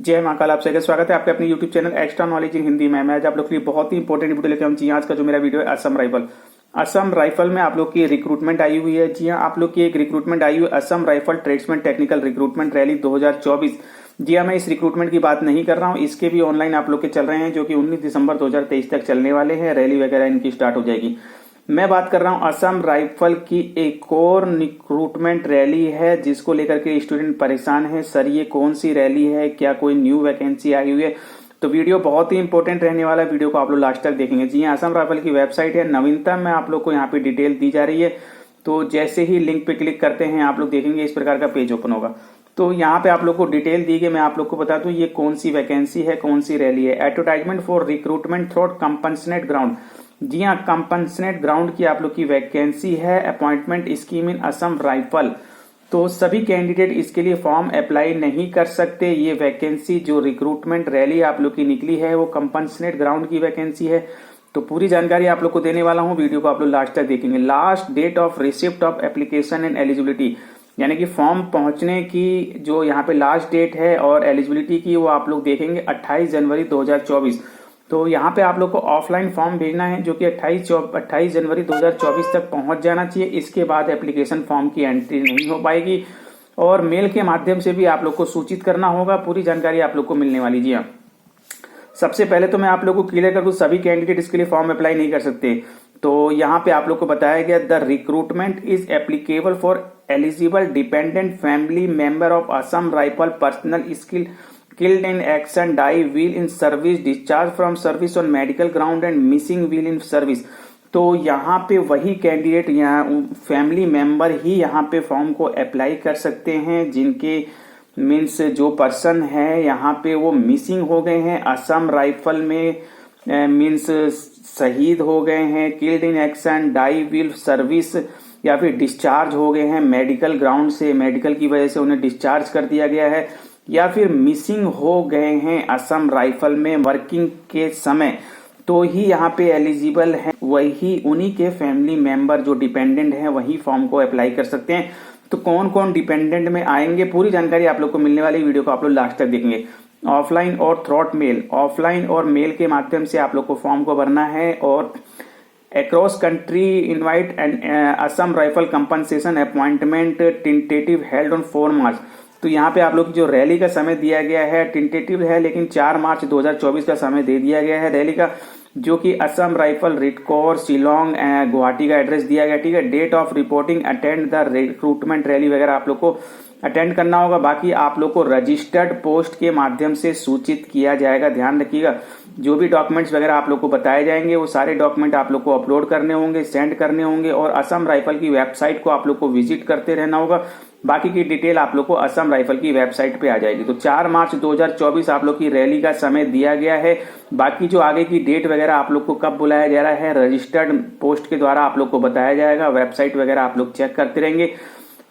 जय महाकाल। आप सभी का स्वागत है आपके अपने YouTube channel extra knowledge in Hindi में। मैं आज आप लोग के लिए बहुत ही इंपॉर्टेंट वीडियो लेकर जी आज का जो मेरा वीडियो है असम राइफल। असम राइफल में आप लोग की रिक्रूटमेंट आई हुई है। जी हाँ, आप लोग की एक रिक्रूटमेंट आई हुई है Assam rifle tradesman technical recruitment rally 2024। जी हाँ, मैं इस रिक्रूटमेंट की बात नहीं कर रहा हूँ, इसके भी ऑनलाइन आप लोग के चल रहे हैं जो कि 19 दिसंबर 2023 तक चलने वाले हैं। रैली वगैरह इनकी स्टार्ट हो जाएगी। मैं बात कर रहा हूं असम राइफल की एक और रिक्रूटमेंट रैली है जिसको लेकर के स्टूडेंट परेशान है। सर ये कौन सी रैली है, क्या कोई न्यू वैकेंसी आई हुई है? तो वीडियो बहुत ही इंपॉर्टेंट रहने वाला है, वीडियो को आप लोग लास्ट तक देखेंगे। जी हाँ, असम राइफल की वेबसाइट है, नवीनतम में आप लोग को यहाँ पे डिटेल दी जा रही है। तो जैसे ही लिंक पे क्लिक करते हैं आप लोग देखेंगे इस प्रकार का पेज ओपन होगा। तो यहाँ पे आप लोग को डिटेल दी गई। मैं आप लोग को बता दूं ये कौन सी वैकेंसी है, कौन सी रैली है। Advertisement for recruitment through compensate ground. जी हाँ, कंपनसेट ग्राउंड की आप लोग की वैकेंसी है। Appointment scheme in Assam rifle. तो सभी कैंडिडेट इसके लिए फॉर्म अप्लाई नहीं कर सकते। ये वैकेंसी जो रिक्रूटमेंट रैली आप लोग की निकली है वो कंपनसेट ग्राउंड की वैकेंसी है। तो पूरी जानकारी आप लोग को देने वाला हूँ, वीडियो को आप लोग लास्ट तक देखेंगे। Last date of receipt of application and eligibility, यानी कि फॉर्म पहुंचने की जो यहाँ पे लास्ट डेट है और एलिजिबिलिटी की वो आप लोग देखेंगे 28 जनवरी 2024। तो यहाँ पे आप लोग को ऑफलाइन फॉर्म भेजना है जो कि 28 जनवरी 2024 तक पहुंच जाना चाहिए। इसके बाद एप्लीकेशन फॉर्म की एंट्री नहीं हो पाएगी और मेल के माध्यम से भी आप लोग को सूचित करना होगा। पूरी जानकारी आप लोग को मिलने वाली। जी हाँ, सबसे पहले तो मैं आप लोग को क्लियर कर दूं, सभी कैंडिडेट इसके लिए फॉर्म अप्लाई नहीं कर सकते। तो यहाँ पे आप लोग को बताया गया the recruitment is applicable for eligible dependent family member of Assam rifle personal skill killed in action, die, wheel in service, discharge from service on medical ground and missing wheel in service। तो यहाँ पे वही candidate यहाँ family member ही यहाँ पे form को apply कर सकते हैं जिनके मीन्स जो पर्सन है यहाँ पे वो मिसिंग हो गए हैं, असम राइफल में मीन्स शहीद हो गए हैं, killed in action, die, while service या फिर डिस्चार्ज हो गए हैं मेडिकल ग्राउंड से, मेडिकल की वजह से उन्हें डिस्चार्ज कर दिया गया है, या फिर मिसिंग हो गए हैं असम राइफल में वर्किंग के समय। तो ही यहाँ पे एलिजिबल है, वही उन्हीं के फैमिली मेंबर जो डिपेंडेंट हैं वही फॉर्म को अप्लाई कर सकते हैं। तो कौन कौन डिपेंडेंट में आएंगे पूरी जानकारी आप लोग को मिलने वाली, वीडियो को आप लोग लास्ट तक देखेंगे। ऑफलाइन और थ्रू मेल, ऑफलाइन और मेल के माध्यम से आप लोग को फॉर्म को भरना है। और across country invite and Assam rifle compensation appointment tentative held on 4 मार्च। तो यहाँ पे आप लोग की जो रैली का समय दिया गया है टेंटेटिव है, लेकिन 4 मार्च 2024 का समय दे दिया गया है रैली का, जो कि असम राइफल रिडकोर शिलोंग गुवाहाटी का एड्रेस दिया गया। ठीक है, date of reporting attend the recruitment rally वगैरह आप लोग को अटेंड करना होगा। बाकी आप लोग को रजिस्टर्ड पोस्ट के माध्यम से सूचित किया जाएगा। ध्यान रखिएगा, जो भी डॉक्यूमेंट्स वगैरह आप लोग को बताए जाएंगे वो सारे डॉक्यूमेंट आप लोग को अपलोड करने होंगे, सेंड करने होंगे और असम राइफल की वेबसाइट को आप लोग को विजिट करते रहना होगा। बाकी की डिटेल आप लोग को असम राइफल की वेबसाइट पे आ जाएगी। तो 4 मार्च 2024 आप लोग की रैली का समय दिया गया है। बाकी जो आगे की डेट वगैरह आप लोग को कब बुलाया जा रहा है रजिस्टर्ड पोस्ट के द्वारा आप लोग को बताया जाएगा। वेबसाइट वगैरह आप लोग चेक करते रहेंगे।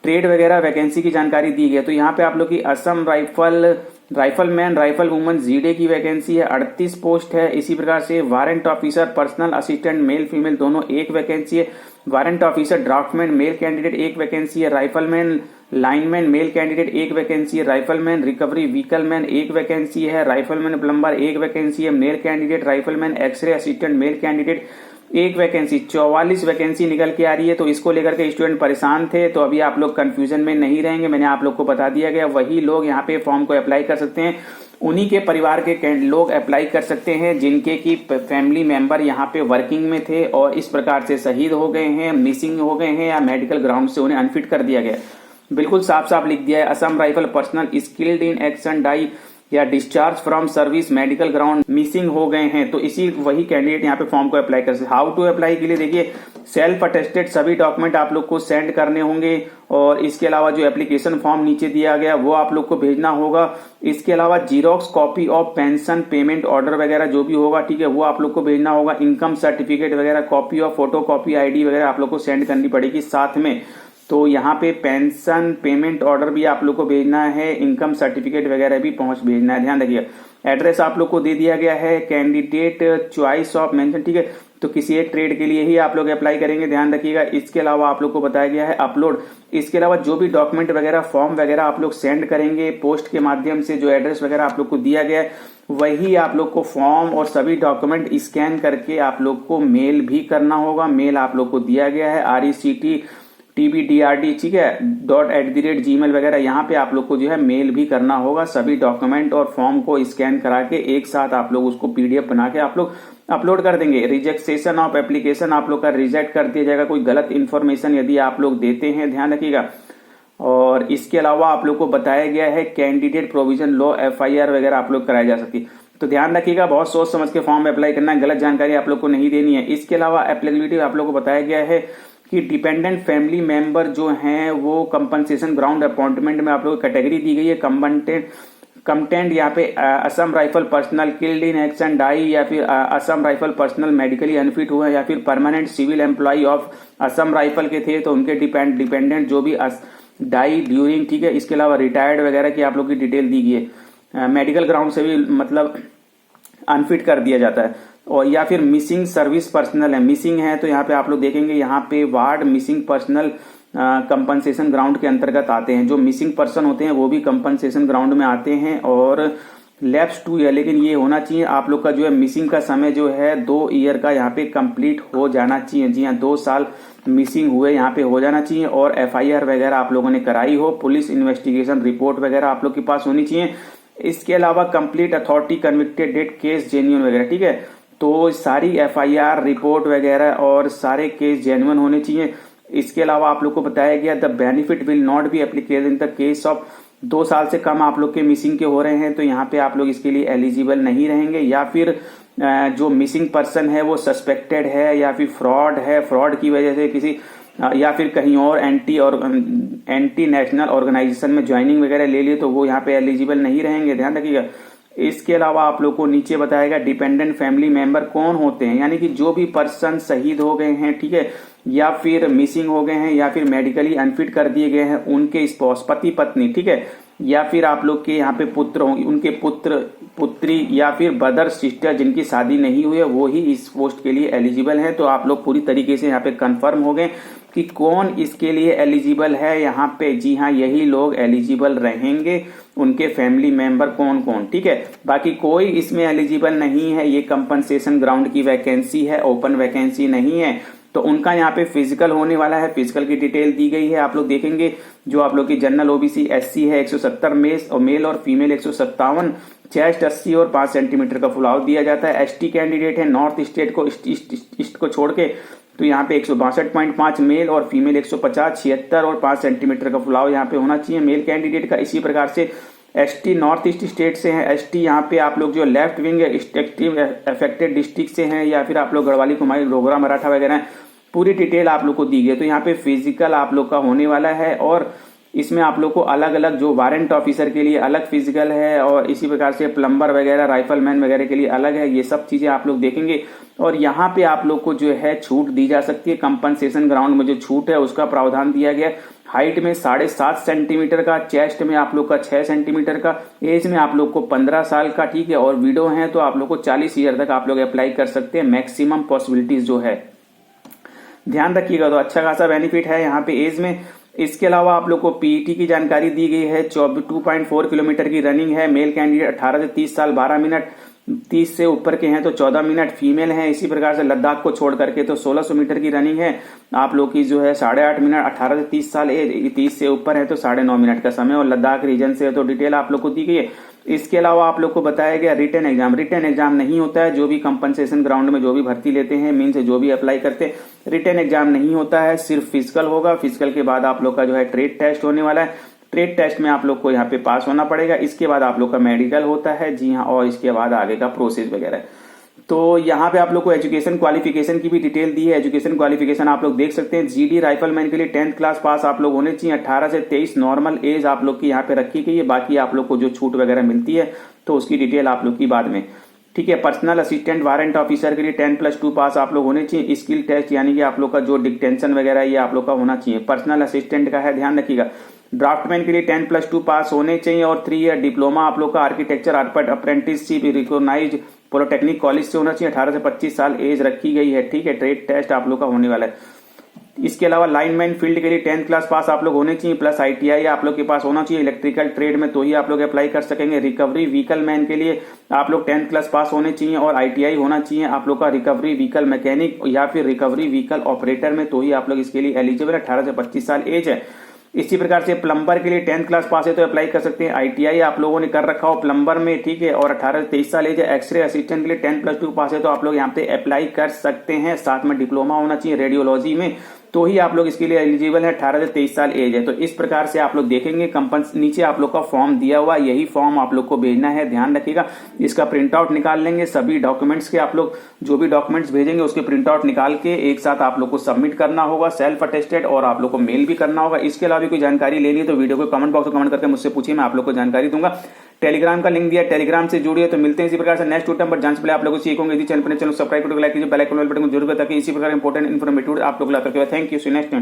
ट्रेड वगैरह वैकेंसी की जानकारी दी गई है। तो यहाँ पे आप लोग की असम राइफलमैन राइफल वुमन जीडे की वैकेंसी है, 38 पोस्ट है। इसी प्रकार से warrant officer personal assistant male female दोनों एक वैकेंसी है। Warrant officer draftsman male candidate एक वैकेंसी है। राइफलमैन लाइनमैन मेल कैंडिडेट एक वैकेंसी है। राइफलमैन रिकवरी व्हीकल मैन एक वैकेंसी है। राइफलमैन प्लम्बर एक वैकेंसी है male candidate. Rifleman X-ray assistant male candidate एक वैकेंसी। 44 वैकेंसी निकल के आ रही है। तो इसको लेकर के स्टूडेंट परेशान थे, तो अभी आप लोग कंफ्यूजन में नहीं रहेंगे। मैंने आप लोग को बता दिया गया, वही लोग यहाँ पे फॉर्म को अप्लाई कर सकते हैं, उन्हीं के परिवार के लोग अप्लाई कर सकते हैं जिनके की फैमिली मेंबर यहाँ पे वर्किंग में थे और इस प्रकार से शहीद हो गए हैं, मिसिंग हो गए हैं या मेडिकल ग्राउंड से उन्हें अनफिट कर दिया गया। बिल्कुल साफ साफ लिख दिया है, Assam rifle personnel skilled in action, die या discharge from service, medical ground, missing हो गए हैं। तो इसी वही कैंडिडेट यहाँ पे फॉर्म को अप्लाई कर सकते। हाउ टू अप्लाई के लिए देखिए, सेल्फ अटेस्टेड सभी डॉक्यूमेंट आप लोग को सेंड करने होंगे और इसके अलावा जो एप्लीकेशन फॉर्म नीचे दिया गया वो आप लोग को भेजना होगा। इसके अलावा xerox copy of pension payment order वगैरह जो भी होगा, ठीक है, वो आप लोग को भेजना होगा। इनकम सर्टिफिकेट वगैरह, copy of photo copy ID वगैरह आप लोग को सेंड करनी पड़ेगी साथ में। तो यहाँ पे पेंशन पेमेंट ऑर्डर भी आप लोग को भेजना है, इनकम सर्टिफिकेट वगैरह भी भेजना है। ध्यान रखिएगा, एड्रेस आप लोग को दे दिया गया है। कैंडिडेट चॉइस ऑफ मेंशन, ठीक है, तो किसी एक ट्रेड के लिए ही आप लोग अप्लाई करेंगे, ध्यान रखिएगा। इसके अलावा आप लोग को बताया गया है अपलोड, इसके अलावा जो भी डॉक्यूमेंट वगैरह फॉर्म वगैरह आप लोग सेंड करेंगे पोस्ट के माध्यम से, जो एड्रेस वगैरह आप लोग को दिया गया है वही आप लोग को फॉर्म और सभी डॉक्यूमेंट स्कैन करके आप लोग को मेल भी करना होगा। मेल आप लोग को दिया गया है RECT-TBDRD, ठीक है, .@gmail वगैरह, यहाँ पे आप लोग को जो है मेल भी करना होगा। सभी डॉक्यूमेंट और फॉर्म को स्कैन करा के एक साथ आप लोग उसको PDF बना के आप लोग अपलोड कर देंगे। रिजेक्शन ऑफ एप्लीकेशन आप लोग का रिजेक्ट कर दिया जाएगा, कोई गलत इन्फॉर्मेशन यदि आप लोग देते हैं, ध्यान रखिएगा। और इसके अलावा आप लोग को बताया गया है कैंडिडेट प्रोविजन लॉ FIR वगैरह आप लोग कराई जा सकती, तो ध्यान रखिएगा, बहुत सोच समझ के फॉर्म अप्लाई करना है, गलत जानकारी आप लोग को नहीं देनी है। इसके अलावा एप्लीकेबिलिटी आप लोग को बताया गया है कि डिपेंडेंट फैमिली मेंबर जो हैं वो कंपनसेशन ग्राउंड अपॉइंटमेंट में आप लोग को कैटेगरी दी गई है। कंटेंट यहाँ पे Assam rifle personnel killed in action die, या फिर Assam rifle personnel medically unfit हुए, या फिर permanent civil employ of Assam rifle के थे तो उनके डिपेंडेंट जो भी डाई ड्यूरिंग, ठीक है। इसके अलावा रिटायर्ड वगैरह की आप लोग की डिटेल दी गई है। मेडिकल ग्राउंड से भी मतलब अनफिट कर दिया जाता है। और या फिर मिसिंग सर्विस पर्सनल है, मिसिंग है तो यहाँ पे आप लोग देखेंगे यहाँ पे ward missing personal compensation ground के अंतर्गत आते हैं। जो मिसिंग पर्सन होते हैं वो भी कंपनसेशन ग्राउंड में आते हैं। और लैप्स 2 ईयर, लेकिन ये होना चाहिए आप लोग का जो है मिसिंग का समय जो है 2 ईयर का यहाँ पे कंप्लीट हो जाना चाहिए। जी हाँ, 2 साल मिसिंग हुए यहाँ पे हो जाना चाहिए। और FIR वगैरह आप लोगों ने कराई हो, पुलिस इन्वेस्टिगेशन रिपोर्ट वगैरह आप लोग के पास होनी चाहिए। इसके अलावा complete authority convicted date case genuine वगैरह, ठीक है। तो सारी FIR रिपोर्ट वगैरह और सारे केस जेन्युइन होने चाहिए। इसके अलावा आप लोग को बताया गया the benefit will not be applicable in the case of 2 साल से कम आप लोग के मिसिंग के हो रहे हैं तो यहाँ पे आप लोग इसके लिए एलिजिबल नहीं रहेंगे। या फिर जो मिसिंग पर्सन है वो सस्पेक्टेड है या फिर फ्रॉड है, फ्रॉड की वजह से किसी या फिर कहीं और एंटी नेशनल ऑर्गेनाइजेशन में ज्वाइनिंग वगैरह ले लिए तो वो यहाँ पे एलिजिबल नहीं रहेंगे, ध्यान रखिएगा। इसके अलावा आप लोग को नीचे बताएगा डिपेंडेंट फैमिली मेंबर कौन होते हैं, यानी कि जो भी पर्सन शहीद हो गए हैं, ठीक है, या फिर मिसिंग हो गए हैं या फिर मेडिकली अनफिट कर दिए गए हैं, उनके स्पॉस पति पत्नी, ठीक है, या फिर आप लोग के यहाँ पे पुत्र होंगे, उनके पुत्र पुत्री या फिर ब्रदर सिस्टर जिनकी शादी नहीं हुई है वो ही इस पोस्ट के लिए एलिजिबल हैं। तो आप लोग पूरी तरीके से यहाँ पे कंफर्म हो गए कि कौन इसके लिए एलिजिबल है यहाँ पे। जी हाँ, यही लोग एलिजिबल रहेंगे, उनके फैमिली मेंबर कौन कौन, ठीक है। बाकी कोई इसमें एलिजिबल नहीं है। ये कंपनसेशन ग्राउंड की वैकेंसी है, ओपन वैकेंसी नहीं है। तो उनका यहाँ पे फिजिकल होने वाला है, फिजिकल की डिटेल दी गई है, आप लोग देखेंगे। जो आप लोग की जनरल OBC SC है 170 मेल और फीमेल 157, चेस्ट 80 और 5 सेंटीमीटर का फुलाव दिया जाता है। ST कैंडिडेट है नॉर्थ स्टेट को ईस्ट को छोड़ के, तो यहाँ पे 162.5 मेल और फीमेल 150, 76 और 5 सेंटीमीटर का फुलाव यहाँ पे होना चाहिए मेल कैंडिडेट का। इसी प्रकार से ST नॉर्थ ईस्ट स्टेट से हैं, ST यहाँ पे आप लोग जो left wing active affected district से हैं या फिर आप लोग गढ़वाली कुमारी डोगरा मराठा वगैरह हैं, पूरी डिटेल आप लोग को दी गई। तो यहाँ पे फिजिकल आप लोग का होने वाला है और इसमें आप लोग को अलग अलग जो वारंट ऑफिसर के लिए अलग फिजिकल है और इसी प्रकार से प्लम्बर वगैरह राइफलमैन वगैरह के लिए अलग है। ये सब चीजें आप लोग देखेंगे। और यहाँ पे आप लोग को जो है छूट दी जा सकती है। कंपनसेशन ग्राउंड में जो छूट है उसका प्रावधान दिया गया। हाइट में 7.5 सेंटीमीटर का, चेस्ट में आप लोग का 6 सेंटीमीटर का, एज में आप लोग को 15 साल का, ठीक है, और विडो है तो आप लोग को 40 ईयर तक आप लोग अप्लाई कर सकते हैं। मैक्सिमम पॉसिबिलिटीज जो है ध्यान रखिएगा। तो अच्छा खासा बेनिफिट है यहाँ पे एज में। इसके अलावा आप लोग को PET की जानकारी दी गई है। 2.4 किलोमीटर की रनिंग है। मेल कैंडिडेट 18 से 30 साल 12 मिनट, 30 से ऊपर के हैं तो 14 मिनट, फीमेल हैं। इसी प्रकार से लद्दाख को छोड़ करके तो 1600 मीटर की रनिंग है। आप लोग की जो है 8.5 मिनट, 18 से 30 साल एज, 30 से ऊपर है तो 9.5 मिनट का समय और लद्दाख रीजन से है तो डिटेल आप लोग को दी गई है। इसके अलावा आप लोग को बताया गया रिटन एग्जाम नहीं होता है। जो भी कंपनसेशन ग्राउंड में जो भी भर्ती लेते हैं, मीन से जो भी अप्लाई करते हैं, रिटन एग्जाम नहीं होता है, सिर्फ फिजिकल होगा। फिजिकल के बाद आप लोग का जो है ट्रेड टेस्ट होने वाला है। ट्रेड टेस्ट में आप लोग को यहाँ पे पास होना पड़ेगा। इसके बाद आप लोग का मेडिकल होता है, जी हाँ, और इसके बाद आगे का प्रोसेस वगैरह। तो यहाँ पे आप लोग को एजुकेशन क्वालिफिकेशन की भी डिटेल दी है। एजुकेशन क्वालिफिकेशन आप लोग देख सकते हैं। GD राइफलमैन के लिए 10th क्लास पास आप लोग होने चाहिए। 18 से 23 नॉर्मल एज आप लोग की यहाँ पे रखी गई है। बाकी आप लोग को जो छूट वगैरह मिलती है तो उसकी डिटेल आप लोग की बाद में। ठीक है। पर्सनल असिस्टेंट वारंट ऑफिसर के लिए 10+2 पास आप लोग होने चाहिए। स्किल टेस्ट यानी कि आप लोग का जो डिक्टेंशन वगैरह ये आप लोग का होना चाहिए। पर्सनल असिस्टेंट का है, ध्यान रखिएगा। ड्राफ्टमैन के लिए 10+2 पास होने चाहिए और 3 ईयर डिप्लोमा आप लोग का architecture apprenticeship recognised polytechnic college से होना चाहिए। 18 से 25 साल एज रखी गई है, ठीक है। ट्रेड टेस्ट आप लोग का होने वाला है। इसके अलावा लाइनमैन फील्ड के लिए 10th क्लास पास आप लोग होने चाहिए प्लस ITI आप लोग के पास होना चाहिए इलेक्ट्रिकल ट्रेड में, तो ही आप लोग अप्लाई कर सकेंगे। रिकवरी व्हीकल मैन के लिए आप लोग 10th क्लास पास होने चाहिए और ITI होना चाहिए आप लोग का रिकवरी व्हीकल मैकेनिक या फिर रिकवरी व्हीकल ऑपरेटर में, तो ही आप लोग इसके लिए एलिजिबल है। 18 से 25 साल एज है। इसी प्रकार से प्लम्बर के लिए 10th क्लास पास है तो अप्लाई कर सकते हैं। ITI आप लोगों ने कर रखा हो प्लम्बर में, ठीक है, और 18 से 23 साल एज है। एक्सरे असिस्टेंट के लिए 10+2 पास है तो आप लोग यहाँ पे अप्लाई कर सकते हैं। साथ में डिप्लोमा होना चाहिए रेडियोलॉजी में, तो ही आप लोग इसके लिए एलिजिबल है। 18 से 23 साल एज है। तो इस प्रकार से आप लोग देखेंगे कंपनी नीचे आप लोग का फॉर्म दिया हुआ, यही फॉर्म आप लोग को भेजना है, ध्यान रखिएगा। इसका प्रिंट आउट निकाल लेंगे। सभी डॉक्यूमेंट्स के आप लोग जो भी डॉक्यूमेंट्स भेजेंगे उसके प्रिंट आउट निकाल के एक साथ आप लोग को सबमिट करना होगा, सेल्फ अटेस्टेड, और आप लोग को मेल भी करना होगा। इसके अलावा भी कोई जानकारी लेनी है तो वीडियो को कमेंट बॉक्स में कमेंट करके मुझसे पूछिए, मैं आप लोग को जानकारी दूंगा। टेलीग्राम का लिंक दिया, टेलीग्राम से जुड़िए। तो मिलते हैं इसी प्रकार से नेक्स्ट वीडियो पर। जान से पहले आप लोगों से सीखोगे यदि चैनल सब्सक्राइब करके लाइक कीजिए, बेल आइकन वाले बटन को जरूर बता कि इसी प्रकार इंपॉर्टेंट इन्फॉर्मेटिव आप लोग ला करके। Thank you, see next time.